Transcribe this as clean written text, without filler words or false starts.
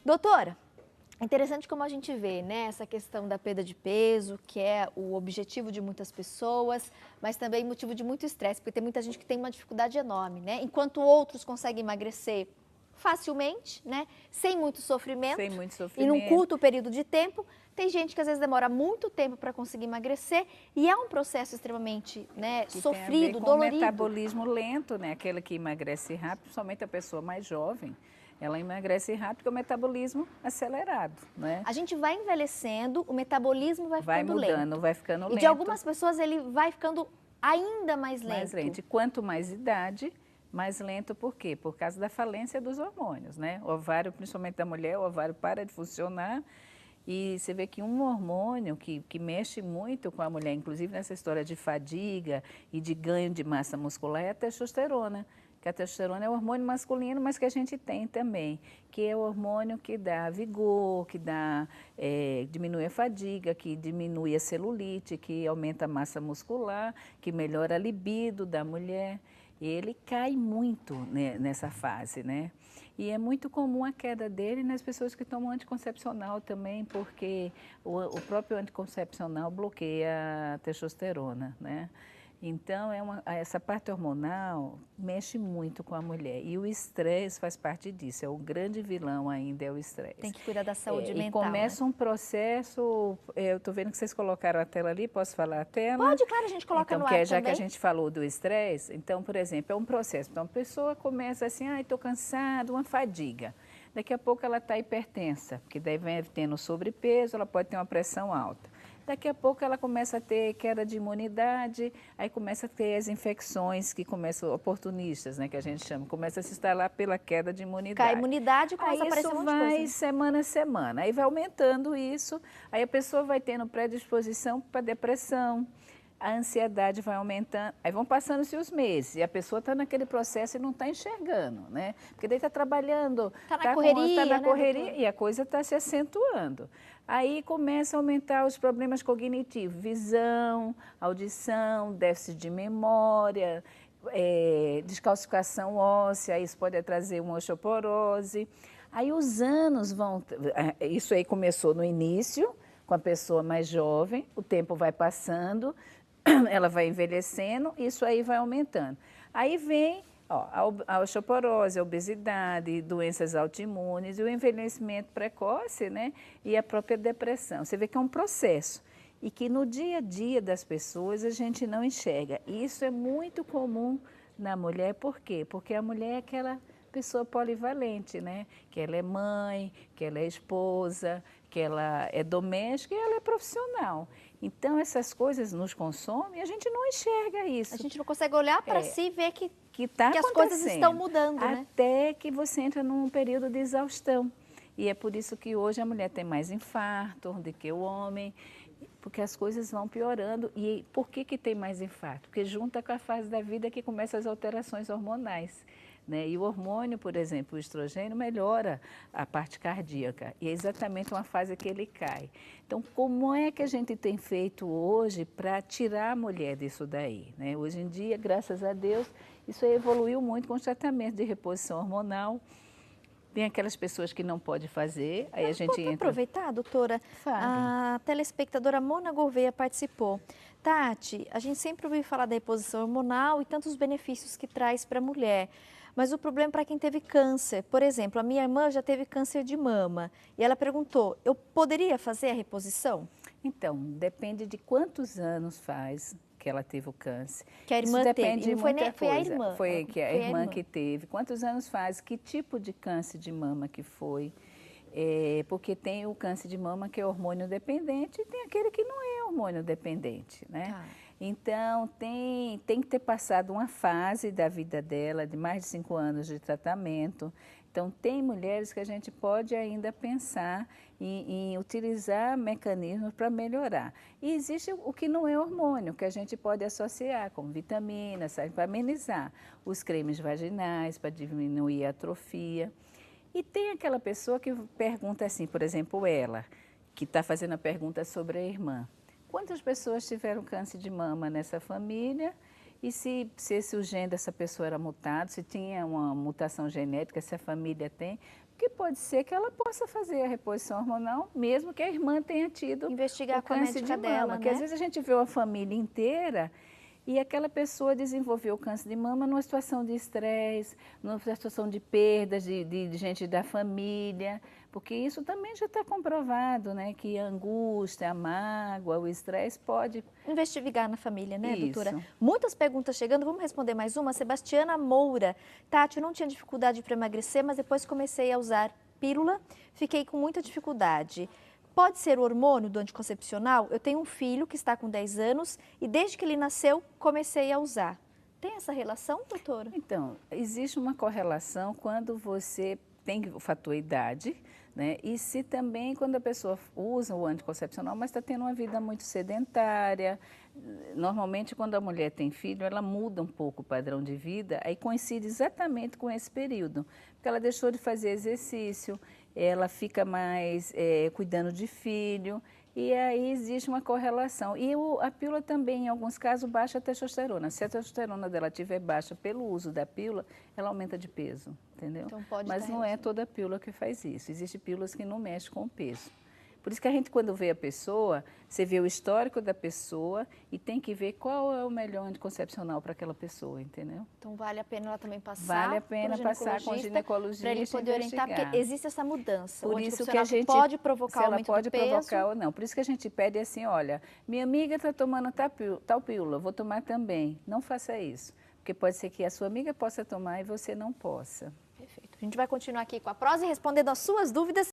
Doutora, é interessante como a gente vê, né, essa questão da perda de peso, que é o objetivo de muitas pessoas, mas também motivo de muito estresse, porque tem muita gente que tem uma dificuldade enorme, né? Enquanto outros conseguem emagrecer facilmente, né, sem muito sofrimento, Sem muito e num sofrimento. curto período de tempo, tem gente que às vezes demora muito tempo para conseguir emagrecer e é um processo extremamente, né, Que tem a ver sofrido, com o dolorido. metabolismo lento, né? Aquela que emagrece rápido, principalmente a pessoa mais jovem, ela emagrece rápido porque o metabolismo acelerado, né? A gente vai envelhecendo, o metabolismo vai Vai ficando mudando, lento. vai ficando E lento. de algumas pessoas ele vai ficando ainda mais lento. Mais lento. E quanto mais idade, mais lento. Por quê? Por causa da falência dos hormônios, né? O ovário, principalmente da mulher, o ovário para de funcionar. E você vê que um hormônio que mexe muito com a mulher, inclusive nessa história de fadiga e de ganho de massa muscular, é a testosterona. Que a testosterona é o hormônio masculino, mas que a gente tem também, que é o hormônio que dá vigor, que dá, diminui a fadiga, que diminui a celulite, que aumenta a massa muscular, que melhora a libido da mulher. E ele cai muito, né, nessa fase, né? E é muito comum a queda dele nas pessoas que tomam anticoncepcional também, porque o próprio anticoncepcional bloqueia a testosterona, né? Então, essa parte hormonal mexe muito com a mulher. E o estresse faz parte disso. É o grande vilão ainda, é o estresse. Tem que cuidar da saúde mental. E começa, né, um processo. Eu estou vendo que vocês colocaram a tela ali, posso falar a tela? Pode, claro, a gente coloca então, no ar já também. que a gente falou do estresse, então, por exemplo, é um processo. Então, a pessoa começa assim, estou cansada, uma fadiga. Daqui a pouco ela está hipertensa, porque daí vem tendo sobrepeso, ela pode ter uma pressão alta. Daqui a pouco ela começa a ter queda de imunidade, aí começa a ter as infecções que começam, oportunistas, né, que a gente chama, começa a se instalar pela queda de imunidade. Cai a imunidade e começa a aparecer um monte de coisa. Aí isso vai semana a semana, aí vai aumentando isso, aí a pessoa vai tendo predisposição para depressão, a ansiedade vai aumentando, aí vão passando-se os meses e a pessoa está naquele processo e não está enxergando, né? Porque daí está trabalhando, Está na correria, tá na né, correria, doutora? e a coisa está se acentuando. Aí começa a aumentar os problemas cognitivos, visão, audição, déficit de memória, descalcificação óssea, isso pode trazer uma osteoporose. Aí os anos vão, isso aí começou no início, com a pessoa mais jovem, o tempo vai passando, ela vai envelhecendo, isso aí vai aumentando. Aí vem a osteoporose, a obesidade, doenças autoimunes e o envelhecimento precoce, né? E a própria depressão. Você vê que é um processo e que no dia a dia das pessoas a gente não enxerga. E isso é muito comum na mulher, por quê? Porque a mulher é aquela pessoa polivalente, né? Que ela é mãe, que ela é esposa, que ela é doméstica e ela é profissional. Então, essas coisas nos consomem e a gente não enxerga isso. A gente não consegue olhar para si e ver que as coisas estão mudando, né? Até que você entra num período de exaustão. E é por isso que hoje a mulher tem mais infarto do que o homem, porque as coisas vão piorando. E por que tem mais infarto? Porque junta com a fase da vida que começam as alterações hormonais. Né? E o hormônio, por exemplo, o estrogênio, melhora a parte cardíaca. E é exatamente uma fase que ele cai. Então, como é que a gente tem feito hoje para tirar a mulher disso daí? Né? Hoje em dia, graças a Deus, isso aí evoluiu muito com os tratamentos de reposição hormonal. Tem aquelas pessoas que não podem fazer, aí a gente entra... aproveitar, doutora? Fale. A telespectadora Mona Gouveia participou. Tati, a gente sempre ouviu falar da reposição hormonal e tantos benefícios que traz para a mulher. Mas o problema é para quem teve câncer. Por exemplo, a minha irmã já teve câncer de mama. E ela perguntou, eu poderia fazer a reposição? Então, depende de quantos anos faz que ela teve o câncer. Que a irmã Isso depende teve. de Não foi, muita foi a coisa. irmã. Foi a irmã irmã que teve. Quantos anos faz? Que tipo de câncer de mama que foi? Porque tem o câncer de mama que é hormônio dependente e tem aquele que não é hormônio dependente, né? Tá. Então, tem que ter passado uma fase da vida dela, de mais de 5 anos de tratamento. Então, tem mulheres que a gente pode ainda pensar em utilizar mecanismos para melhorar. E existe o que não é hormônio, que a gente pode associar com vitaminas, para amenizar. Os cremes vaginais, para diminuir a atrofia. E tem aquela pessoa que pergunta assim, por exemplo, ela, que está fazendo a pergunta sobre a irmã. Quantas pessoas tiveram câncer de mama nessa família? E se o gene dessa pessoa era mutado, se tinha uma mutação genética, se a família tem, que pode ser que ela possa fazer a reposição hormonal, mesmo que a irmã tenha tido Investigar o com a câncer médica de mama. dela, Porque né? às vezes a gente vê uma família inteira e aquela pessoa desenvolveu o câncer de mama numa situação de estresse, numa situação de perdas de gente da família, porque isso também já está comprovado, né? Que a angústia, a mágoa, o estresse pode... Investigar na família, né, doutora? Isso. Muitas perguntas chegando, vamos responder mais uma. Sebastiana Moura. Tati, eu não tinha dificuldade para emagrecer, mas depois comecei a usar pílula, fiquei com muita dificuldade. Pode ser o hormônio do anticoncepcional? Eu tenho um filho que está com 10 anos e desde que ele nasceu, comecei a usar. Tem essa relação, doutora? Então, existe uma correlação quando você tem o fator idade, né? E se também quando a pessoa usa o anticoncepcional, mas está tendo uma vida muito sedentária. Normalmente, quando a mulher tem filho, ela muda um pouco o padrão de vida, aí coincide exatamente com esse período. Porque ela deixou de fazer exercício, ela fica mais cuidando de filho, e aí existe uma correlação. E a pílula também, em alguns casos, baixa a testosterona. Se a testosterona dela estiver baixa pelo uso da pílula, ela aumenta de peso, entendeu? Então pode Mas estar não é toda pílula que faz isso. Existem pílulas que não mexem com o peso. Por isso que a gente, quando vê a pessoa, você vê o histórico da pessoa e tem que ver qual é o melhor anticoncepcional para aquela pessoa, entendeu? Então vale a pena ela também passar. Vale a pena passar com o ginecologista para ele poder orientar, porque existe essa mudança. Por isso que a gente pode provocar se ela aumento pode do peso. provocar ou não. Por isso que a gente pede assim, olha, minha amiga está tomando tal pílula, vou tomar também. Não faça isso, porque pode ser que a sua amiga possa tomar e você não possa. Perfeito. A gente vai continuar aqui com a prosa e respondendo as suas dúvidas.